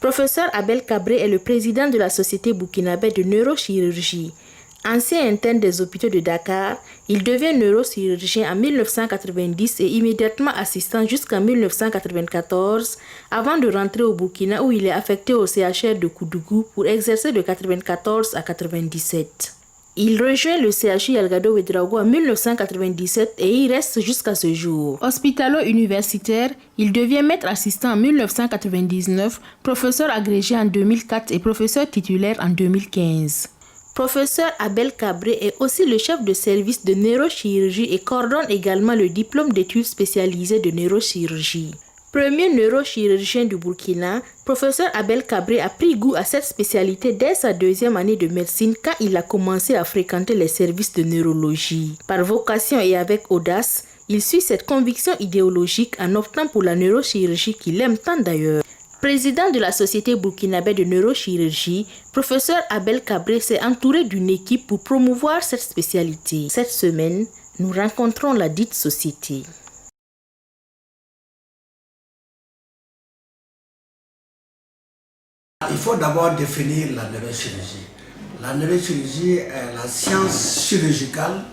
Professeur Abel Cabré est le président de la Société burkinabé de neurochirurgie. Ancien interne des hôpitaux de Dakar, il devient neurochirurgien en 1990 et immédiatement assistant jusqu'en 1994 avant de rentrer au Burkina où il est affecté au CHR de Koudougou pour exercer de 1994 à 1997. Il rejoint le CHU Elgado Ouedraogo en 1997 et y reste jusqu'à ce jour. Hospitalo-universitaire, il devient maître assistant en 1999, professeur agrégé en 2004 et professeur titulaire en 2015. Professeur Abel Cabré est aussi le chef de service de neurochirurgie et coordonne également le diplôme d'études spécialisées de neurochirurgie. Premier neurochirurgien du Burkina, professeur Abel Cabré a pris goût à cette spécialité dès sa deuxième année de médecine quand il a commencé à fréquenter les services de neurologie. Par vocation et avec audace, il suit cette conviction idéologique en optant pour la neurochirurgie qu'il aime tant d'ailleurs. Président de la Société burkinabé de neurochirurgie, professeur Abel Cabré s'est entouré d'une équipe pour promouvoir cette spécialité. Cette semaine, nous rencontrons la dite société. Il faut d'abord définir la neurochirurgie. La neurochirurgie est la science chirurgicale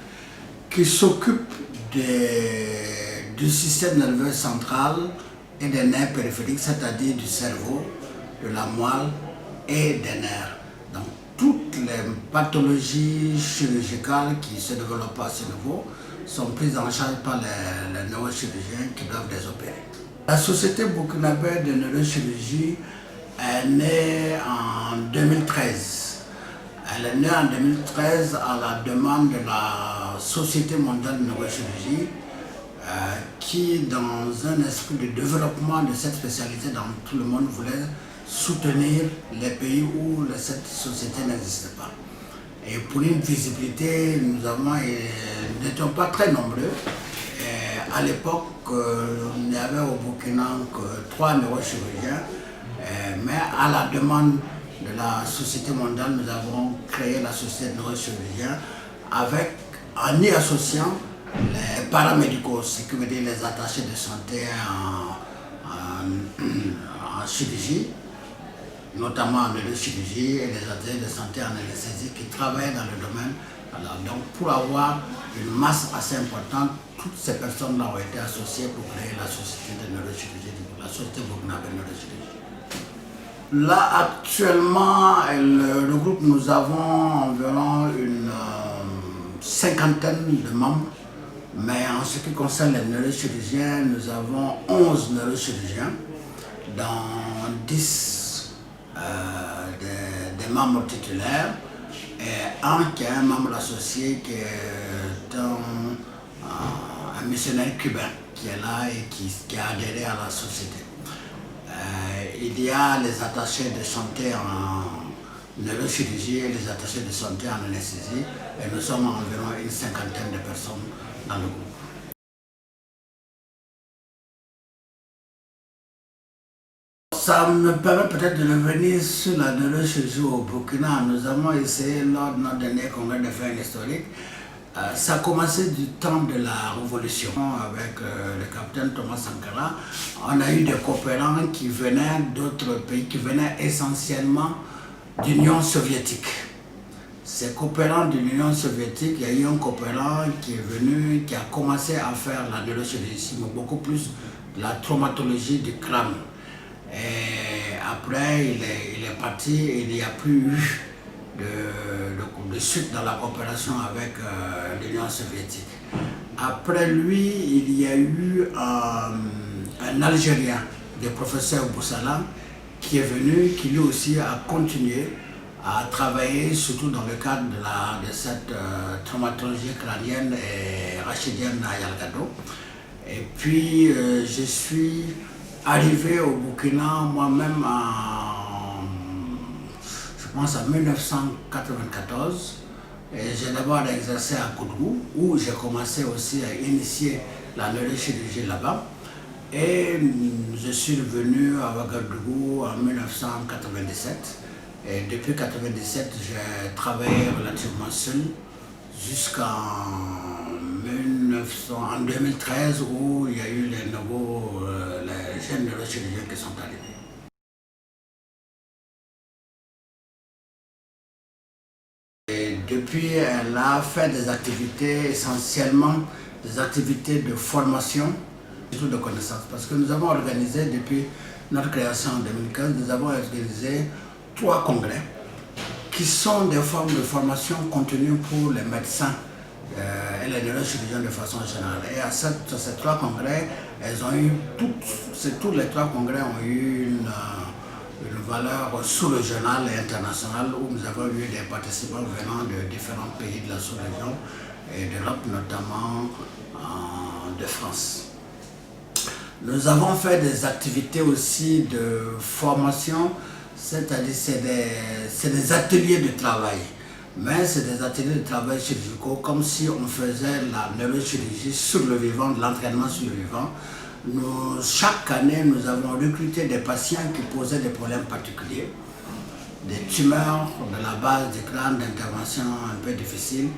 qui s'occupe du système nerveux central et des nerfs périphériques, c'est-à-dire du cerveau, de la moelle et des nerfs. Donc toutes les pathologies chirurgicales qui se développent à ce niveau sont prises en charge par les neurochirurgiens qui doivent les opérer. La Société burkinabé de neurochirurgie est née en 2013. Elle est née en 2013 à la demande de la Société mondiale de neurochirurgie qui, dans un esprit de développement de cette spécialité dans tout le monde, voulait soutenir les pays où cette société n'existait pas. Et pour une visibilité, nous n'étions pas très nombreux. Et à l'époque, il n'y avait au Burkina que 3 neurochirurgiens. Mais à la demande de la Société mondiale, nous avons créé la Société de neurochirurgiens en y associant les paramédicaux, ce qui veut dire les attachés de santé en chirurgie, notamment en neurochirurgie, et les attachés de santé en anesthésie qui travaillent dans le domaine. Alors, donc pour avoir une masse assez importante, toutes ces personnes-là ont été associées pour créer la Société de neurochirurgie, la Société burkinabé de neurochirurgie. Là, actuellement, elle regroupe, nous avons environ une cinquantaine de membres, mais en ce qui concerne les neurochirurgiens, nous avons 11 neurochirurgiens, dans 10 des membres titulaires, et un qui est un membre associé qui est un missionnaire cubain qui est là et qui a adhéré à la société. Il y a les attachés de santé en neurochirurgie et les attachés de santé en anesthésie et nous sommes environ une cinquantaine de personnes dans le groupe. Ça me permet peut-être de revenir sur la neurochirurgie au Burkina. Nous avons essayé lors de notre dernier congrès de faire un historique. Ça a commencé du temps de la Révolution avec le capitaine Thomas Sankara. On a eu des coopérants qui venaient d'autres pays, qui venaient essentiellement d'Union soviétique. Ces coopérants de l'Union soviétique, il y a eu un coopérant qui est venu, qui a commencé à faire la neurochirurgie, mais beaucoup plus la traumatologie du crâne. Et après, il est parti et il n'y a plus eu de suite dans la coopération avec l'Union soviétique. Après lui, il y a eu un Algérien, le professeur Boussala, qui est venu, qui lui aussi a continué à travailler, surtout dans le cadre de cette traumatologie crânienne et rachidienne à Elgado. Et puis, je suis arrivé au Burkina moi-même je pense en 1994, et j'ai d'abord exercé à Koudougou, où j'ai commencé aussi à initier la neurochirurgie là-bas. Et je suis revenu à Ouagadougou en 1997. Et depuis 1997, j'ai travaillé relativement seul jusqu'en 2013 où il y a eu les jeunes neurochirurgiens qui sont arrivés. puis elle a fait des activités, essentiellement des activités de formation, surtout de connaissances. Parce que nous avons organisé, depuis notre création en 2015, nous avons organisé 3 congrès qui sont des formes de formation continue pour les médecins et les neurochirurgiens de façon générale. Et à ces 3 congrès, tous les 3 congrès ont eu une valeur sous-régionale et internationale, où nous avons eu des participants venant de différents pays de la sous-région et d'Europe, notamment de France. Nous avons fait des activités aussi de formation, c'est-à-dire c'est des ateliers de travail. Mais c'est des ateliers de travail chirurgicaux, comme si on faisait la neurochirurgie sur le vivant, de l'entraînement sur le vivant. Chaque année, nous avons recruté des patients qui posaient des problèmes particuliers, des tumeurs de la base du crâne, d'intervention un peu difficile.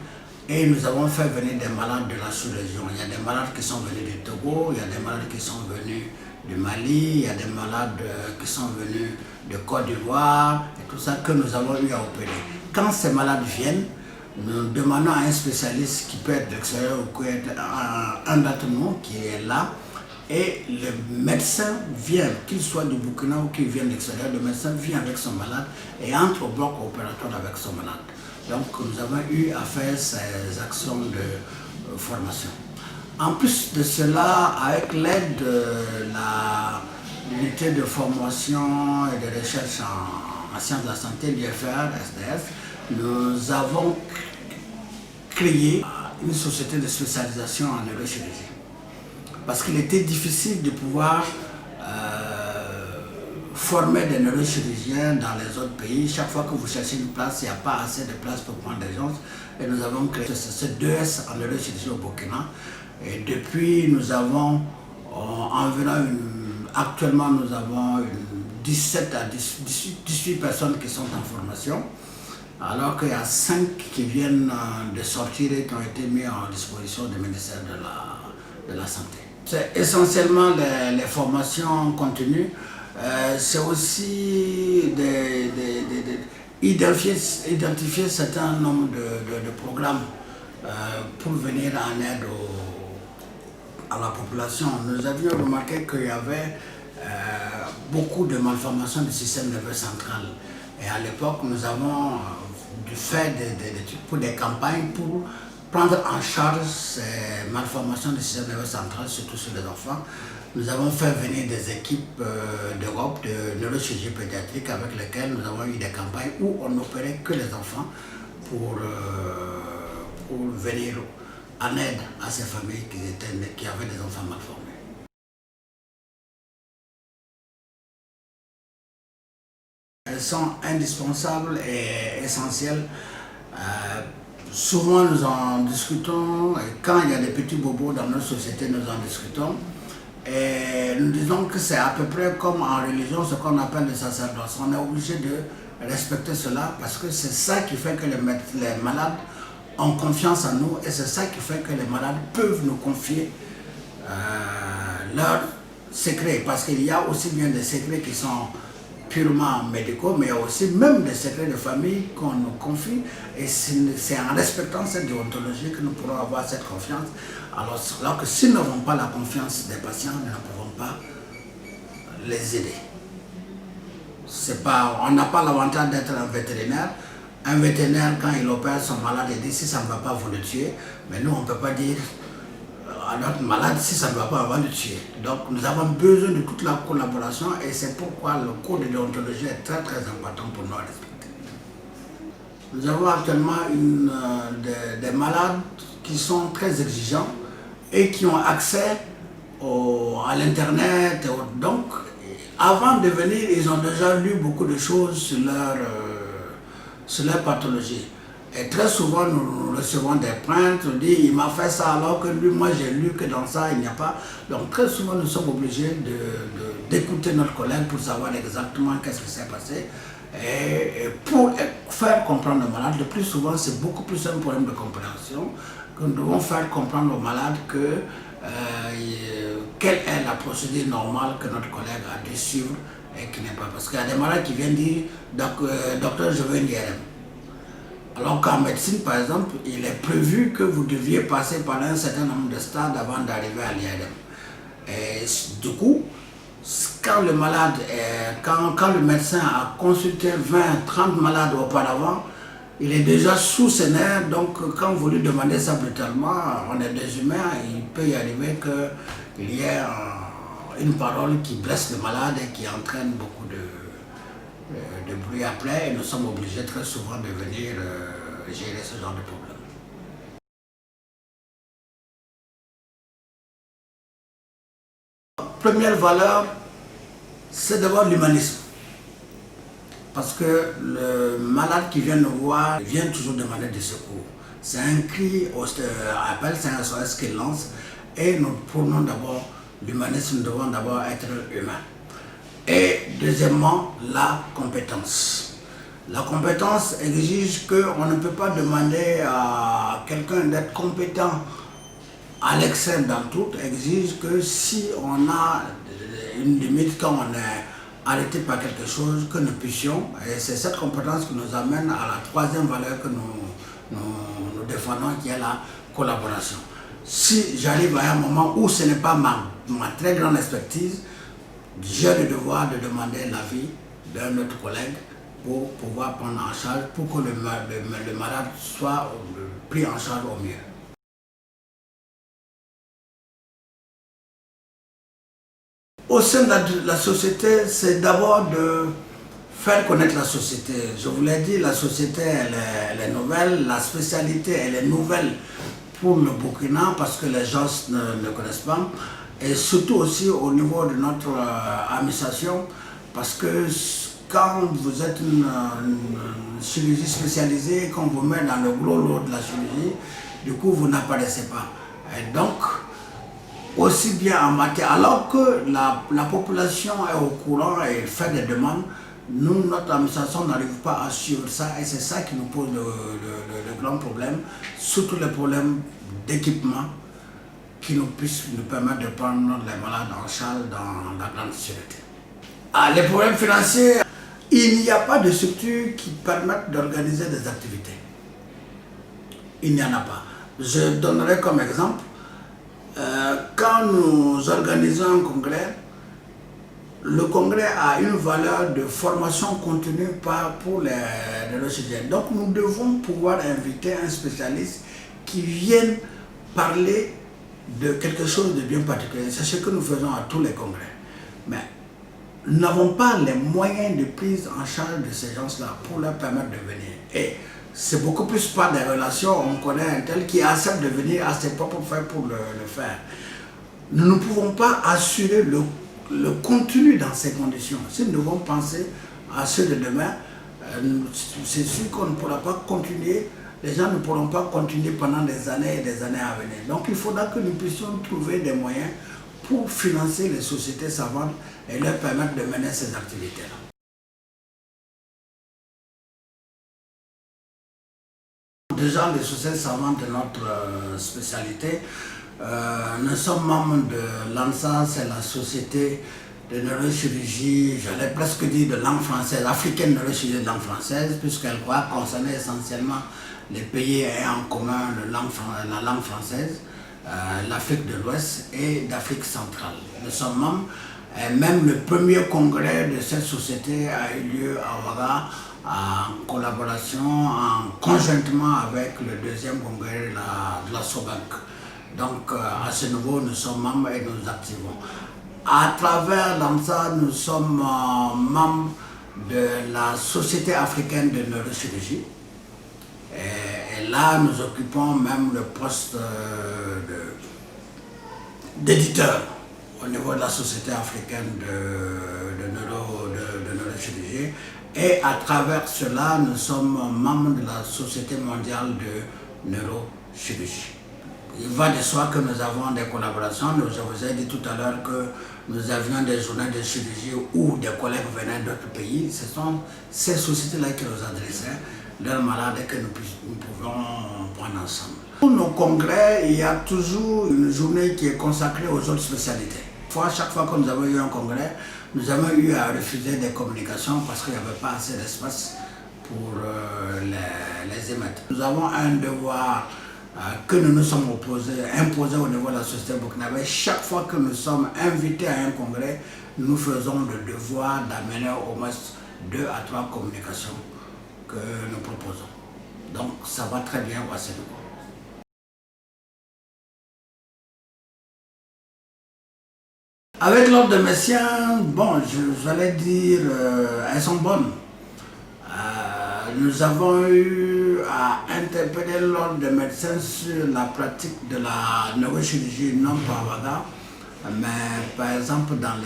Et nous avons fait venir des malades de la sous-région. Il y a des malades qui sont venus du Togo, il y a des malades qui sont venus du Mali, il y a des malades qui sont venus de Côte d'Ivoire, et tout ça que nous avons eu à opérer. Quand ces malades viennent, nous demandons à un spécialiste qui peut être de l'extérieur ou qui peut être un d'entre nous qui est là, et le médecin vient, qu'il soit du Burkina ou qu'il vienne de l'extérieur, le médecin vient avec son malade et entre au bloc opératoire avec son malade. Donc nous avons eu à faire ces actions de formation. En plus de cela, avec l'aide de l'unité de formation et de recherche en sciences de la santé, l'UFR, SDS, nous avons créé une société de spécialisation en neurochirurgie. Parce qu'il était difficile de pouvoir former des neurochirurgiens dans les autres pays. Chaque fois que vous cherchez une place, il n'y a pas assez de place pour prendre des gens. Et nous avons créé ce 2S en neurochirurgie au Burkina. Et depuis, nous avons actuellement, nous avons 17 à 18 personnes qui sont en formation, alors qu'il y a 5 qui viennent de sortir et qui ont été mis en disposition du ministère de la Santé. C'est essentiellement les formations continues. C'est aussi identifier un certain nombre de programmes pour venir en aide à la population. Nous avions remarqué qu'il y avait beaucoup de malformations du système nerveux central. Et à l'époque, nous avons fait des campagnes pour prendre en charge ces malformations du système nerveux central, surtout sur les enfants. Nous avons fait venir des équipes d'Europe de neurochirurgie pédiatrique avec lesquelles nous avons eu des campagnes où on n'opérait que les enfants pour venir en aide à ces familles qui avaient des enfants malformés. Elles sont indispensables et essentielles. Souvent nous en discutons, et quand il y a des petits bobos dans notre société, nous en discutons. Et nous disons que c'est à peu près comme en religion, ce qu'on appelle le sacerdoce. On est obligé de respecter cela parce que c'est ça qui fait que les malades ont confiance en nous et c'est ça qui fait que les malades peuvent nous confier leurs secrets. Parce qu'il y a aussi bien des secrets qui sont purement médicaux, mais il y a aussi même des secrets de famille qu'on nous confie. Et c'est en respectant cette déontologie que nous pourrons avoir cette confiance. Alors que si nous n'avons pas la confiance des patients, nous ne pouvons pas les aider. On n'a pas l'avantage d'être un vétérinaire. Un vétérinaire, quand il opère son malade, il dit si ça ne va pas, vous le tuer. Mais nous, on ne peut pas dire à notre malade si ça ne va pas, on va le tuer. Donc nous avons besoin de toute la collaboration et c'est pourquoi le code de déontologie est très très important pour nous à respecter. Nous avons actuellement des malades qui sont très exigeants et qui ont accès à l'internet. Donc avant de venir, ils ont déjà lu beaucoup de choses sur leur pathologie. Et très souvent, nous recevons des plaintes, on dit il m'a fait ça alors que lui, moi j'ai lu que dans ça il n'y a pas. Donc très souvent, nous sommes obligés d'écouter notre collègue pour savoir exactement qu'est-ce qui s'est passé. Et pour faire comprendre aux malades, le plus souvent, c'est beaucoup plus un problème de compréhension que nous devons faire comprendre aux malades quelle est la procédure normale que notre collègue a dû suivre et qui n'est pas. Parce qu'il y a des malades qui viennent dire docteur, je veux une IRM. Alors qu'en médecine, par exemple, il est prévu que vous deviez passer par un certain nombre de stades avant d'arriver à l'IADM. Et du coup, quand le malade, quand le médecin a consulté 20, 30 malades auparavant, il est déjà sous ses nerfs, donc quand vous lui demandez ça brutalement, on est des humains, il peut y arriver qu'il y ait une parole qui blesse le malade et qui entraîne beaucoup de bruit après, et nous sommes obligés très souvent de venir gérer ce genre de problème. Première valeur, c'est d'abord l'humanisme. Parce que le malade qui vient nous voir vient toujours demander du secours. C'est un cri, appel, c'est un SOS qu'il lance. Et nous prenons d'abord l'humanisme, nous devons d'abord être humains. Et deuxièmement, la compétence. La compétence exige qu'on ne peut pas demander à quelqu'un d'être compétent à l'extrême dans tout, exige que si on a une limite, quand on est arrêté par quelque chose, que nous puissions, et c'est cette compétence qui nous amène à la troisième valeur que nous défendons, qui est la collaboration. Si j'arrive à un moment où ce n'est pas ma très grande expertise, j'ai le devoir de demander l'avis d'un autre collègue pour pouvoir prendre en charge, pour que le malade soit pris en charge au mieux. Au sein de la société, c'est d'abord de faire connaître la société. Je vous l'ai dit, la société elle est nouvelle, la spécialité elle est nouvelle pour le Burkina parce que les gens ne connaissent pas. Et surtout aussi au niveau de notre administration, parce que quand vous êtes une chirurgie spécialisée, quand vous met dans le gros lot de la chirurgie, du coup vous n'apparaissez pas. Et donc, aussi bien en matière, alors que la population est au courant et fait des demandes, nous, notre administration n'arrive pas à suivre ça et c'est ça qui nous pose le grand problème, surtout les problèmes d'équipement qui nous puissent nous permettre de prendre les malades en charge dans la grande sûreté. Les problèmes financiers, il n'y a pas de structure qui permette d'organiser des activités. Il n'y en a pas. Je donnerai comme exemple, quand nous organisons un congrès, le congrès a une valeur de formation continue pour les neurochirurgiens. Donc nous devons pouvoir inviter un spécialiste qui vienne parler de quelque chose de bien particulier. C'est ce que nous faisons à tous les congrès. Mais nous n'avons pas les moyens de prise en charge de ces gens-là pour leur permettre de venir. Et c'est beaucoup plus par des relations, on connaît un tel qui accepte de venir à ses propres frais pour le faire. Nous ne pouvons pas assurer le contenu dans ces conditions. Si nous devons penser à ceux de demain, c'est sûr qu'on ne pourra pas continuer, les gens ne pourront pas continuer pendant des années et des années à venir. Donc il faudra que nous puissions trouver des moyens pour financer les sociétés savantes et leur permettre de mener ces activités-là. Déjà, les sociétés savantes de notre spécialité, nous sommes membres de l'ANSA, c'est la société de neurochirurgie, j'allais presque dire de langue française, africaine neurochirurgie de langue française, puisqu'elle croit concerner essentiellement les pays ayant en commun la langue française, l'Afrique de l'Ouest et d'Afrique centrale. Nous sommes membres, et même le premier congrès de cette société a eu lieu à Ouaga, en collaboration, conjointement avec le deuxième congrès de la SOBAC. Donc à ce niveau, nous sommes membres et nous activons. À travers l'ANSA, nous sommes membres de la Société africaine de neurochirurgie. Et là, nous occupons même le poste d'éditeur au niveau de la Société africaine de neurochirurgie. Et à travers cela, nous sommes membres de la Société mondiale de neurochirurgie. Il va de soi que nous avons des collaborations. Je vous ai dit tout à l'heure que nous avions des journées de chirurgie où des collègues venaient d'autres pays. Ce sont ces sociétés-là qui nous adressaient leurs malades et que nous pouvons prendre ensemble. Pour nos congrès, il y a toujours une journée qui est consacrée aux autres spécialités. Chaque fois que nous avons eu un congrès, nous avons eu à refuser des communications parce qu'il n'y avait pas assez d'espace pour les émettre. Nous avons un devoir que nous nous sommes imposés au niveau de la société burkinabé. Chaque fois que nous sommes invités à un congrès, nous faisons le devoir d'amener au moins 2 à 3 communications que nous proposons. Donc ça va très bien à ce niveau. Avec l'ordre de médecins, bon, j'allais dire, elles sont bonnes. Nous avons eu à interpeller l'ordre des médecins sur la pratique de la neurochirurgie non pavaga, mais par exemple dans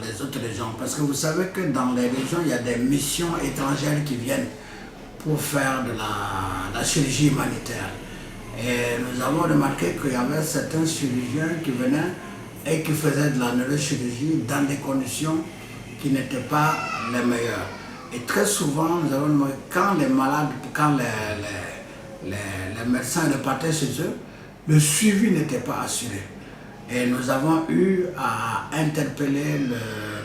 les autres régions. Parce que vous savez que dans les régions, il y a des missions étrangères qui viennent pour faire de la chirurgie humanitaire. Et nous avons remarqué qu'il y avait certains chirurgiens qui venaient et qui faisaient de la neurochirurgie dans des conditions qui n'étaient pas les meilleures. Et très souvent, nous avons remarqué quand les malades, quand les médecins repartaient chez eux, le suivi n'était pas assuré. Et nous avons eu à interpeller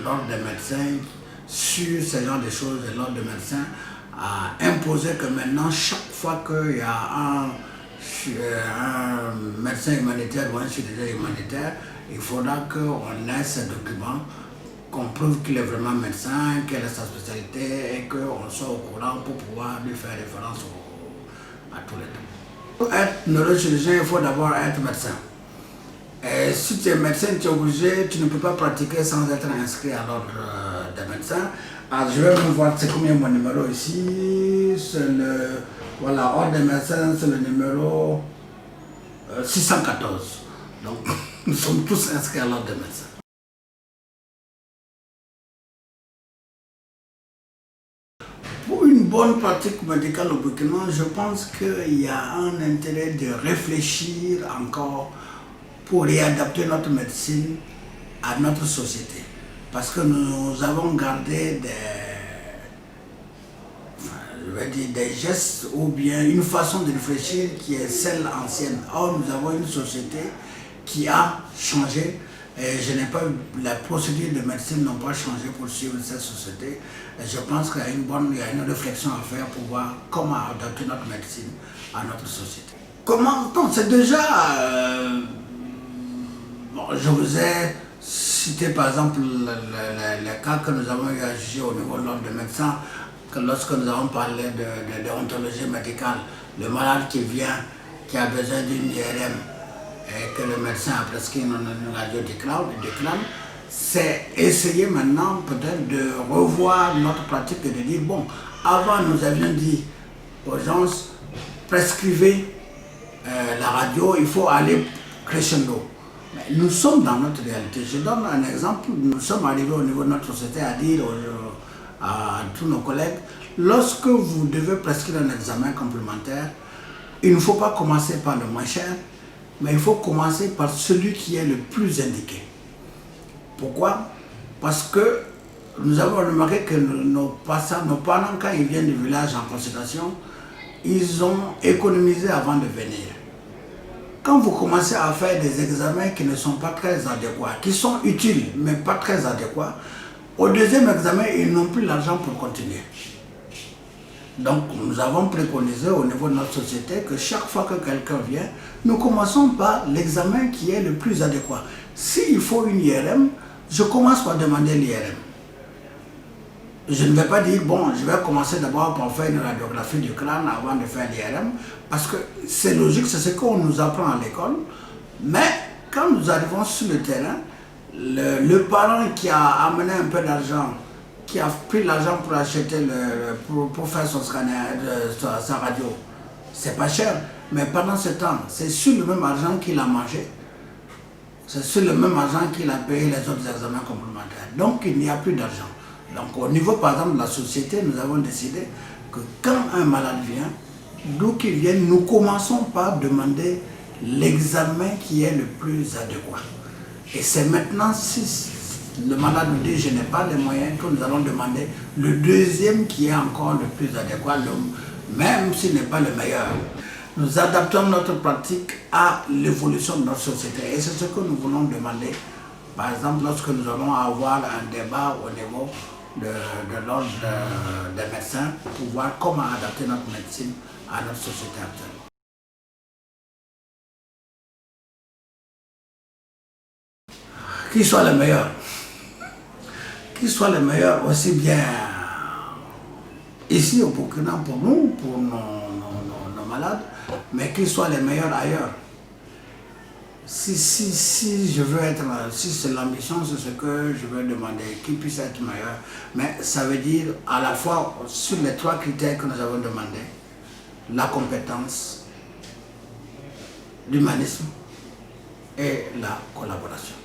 l'ordre des médecins sur ce genre de choses. Et l'ordre des médecins a imposé que maintenant, chaque fois qu'il y a un médecin humanitaire ou un chirurgien humanitaire, il faudra qu'on ait ce document, qu'on prouve qu'il est vraiment médecin, quelle est sa spécialité et qu'on soit au courant pour pouvoir lui faire référence à tous les temps. Pour être neurochirurgien, il faut d'abord être médecin. Et si tu es médecin, tu es obligé, tu ne peux pas pratiquer sans être inscrit à l'ordre des médecins. Alors, je vais même voir c'est combien mon numéro ici. C'est le, voilà, ordre des médecins, c'est le numéro 614. Donc, nous sommes tous inscrits à l'ordre des médecins. Pour une bonne pratique médicale au Burkina, je pense qu'il y a un intérêt de réfléchir encore pour réadapter notre médecine à notre société. Parce que nous avons gardé des gestes ou bien une façon de réfléchir qui est celle ancienne. Or, nous avons une société qui a changé. Et je n'ai pas, la procédure de médecine n'a pas changé pour suivre cette société. Et je pense qu'il y a une réflexion à faire pour voir comment adapter notre médecine à notre société. Comment? C'est déjà... bon, je vous ai cité par exemple les cas que nous avons eu à juger au niveau de l'ordre des médecins, que lorsque nous avons parlé de déontologie médicale, le malade qui vient, qui a besoin d'une IRM, et que le médecin a prescrit une radio déclame, c'est essayer maintenant peut-être de revoir notre pratique et de dire, bon, avant nous avions dit aux gens, prescrivez la radio, il faut aller crescendo. Mais nous sommes dans notre réalité. Je donne un exemple, nous sommes arrivés au niveau de notre société à dire à tous nos collègues, lorsque vous devez prescrire un examen complémentaire, il ne faut pas commencer par le moins cher, mais il faut commencer par celui qui est le plus indiqué. Pourquoi? Parce que nous avons remarqué que nos parents, quand ils viennent du village en consultation, ils ont économisé avant de venir. Quand vous commencez à faire des examens qui ne sont pas très adéquats, qui sont utiles mais pas très adéquats, au deuxième examen, ils n'ont plus l'argent pour continuer. Donc, nous avons préconisé au niveau de notre société que chaque fois que quelqu'un vient, nous commençons par l'examen qui est le plus adéquat. S'il faut une IRM, je commence par demander l'IRM. Je ne vais pas dire, bon, je vais commencer d'abord par faire une radiographie du crâne avant de faire l'IRM, parce que c'est logique, c'est ce qu'on nous apprend à l'école. Mais quand nous arrivons sur le terrain, le parent qui a amené un peu d'argent, qui a pris l'argent pour acheter, pour faire son scanner, sa radio, c'est pas cher. Mais pendant ce temps, c'est sur le même argent qu'il a mangé, c'est sur le même argent qu'il a payé les autres examens complémentaires. Donc il n'y a plus d'argent. Donc au niveau par exemple de la société, nous avons décidé que quand un malade vient, d'où qu'il vienne, nous commençons par demander l'examen qui est le plus adéquat. Et c'est maintenant, si le malade nous dit je n'ai pas les moyens, que nous allons demander le deuxième qui est encore le plus adéquat, même s'il n'est pas le meilleur. Nous adaptons notre pratique à l'évolution de notre société. Et c'est ce que nous voulons demander. Par exemple, lorsque nous allons avoir un débat au niveau de l'ordre des médecins pour voir comment adapter notre médecine à notre société actuelle. Qu'ils soient les meilleurs. Qu'ils soient les meilleurs aussi bien ici au Burkina pour nous, pour nos malades, mais qu'ils soient les meilleurs ailleurs. Si je veux être, si c'est l'ambition, c'est ce que je veux demander, qu'ils puissent être meilleurs. Mais ça veut dire à la fois sur les 3 critères que nous avons demandé, la compétence, l'humanisme et la collaboration.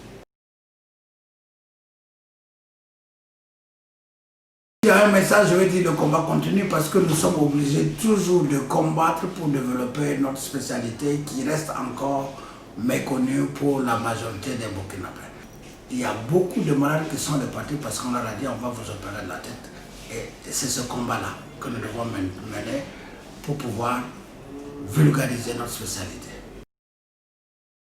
Il y a un message, je vais dire, le combat continue parce que nous sommes obligés toujours de combattre pour développer notre spécialité qui reste encore méconnue pour la majorité des Burkinabés. Il y a beaucoup de malades qui sont répartis parce qu'on leur a dit on va vous opérer de la tête. Et c'est ce combat-là que nous devons mener pour pouvoir vulgariser notre spécialité.